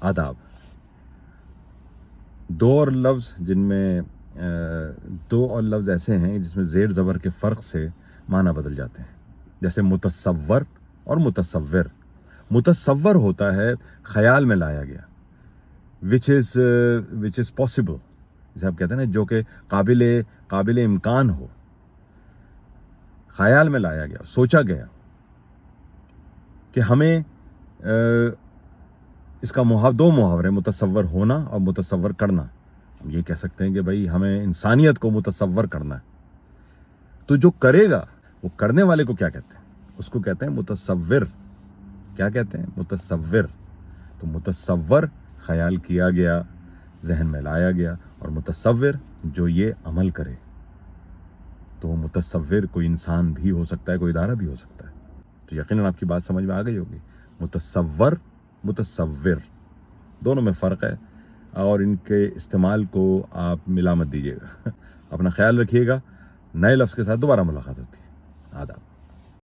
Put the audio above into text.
آداب. دو اور لفظ ایسے ہیں جس میں زیر زبر کے فرق سے معنی بدل جاتے ہیں، جیسے متصور اور متصور. متصور ہوتا ہے خیال میں لایا گیا، which is possible، جسے آپ کہتے ہیں نا، جو کہ قابل امکان ہو، خیال میں لایا گیا، سوچا گیا کہ ہمیں اس کا دو محاورے، متصور ہونا اور متصور کرنا. ہم یہ کہہ سکتے ہیں کہ بھائی ہمیں انسانیت کو متصور کرنا ہے، تو جو کرے گا وہ کرنے والے کو کیا کہتے ہیں؟ اس کو کہتے ہیں متصور. کیا کہتے ہیں؟ متصور. تو متصور خیال کیا گیا، ذہن میں لایا گیا، اور متصور جو یہ عمل کرے. تو وہ متصور کوئی انسان بھی ہو سکتا ہے، کوئی ادارہ بھی ہو سکتا ہے. تو یقیناً آپ کی بات سمجھ میں آ گئی ہوگی. متصور، متصور، دونوں میں فرق ہے، اور ان کے استعمال کو آپ ملا مت دیجیے گا. اپنا خیال رکھیے گا. نئے لفظ کے ساتھ دوبارہ ملاقات ہوتی ہے. آداب.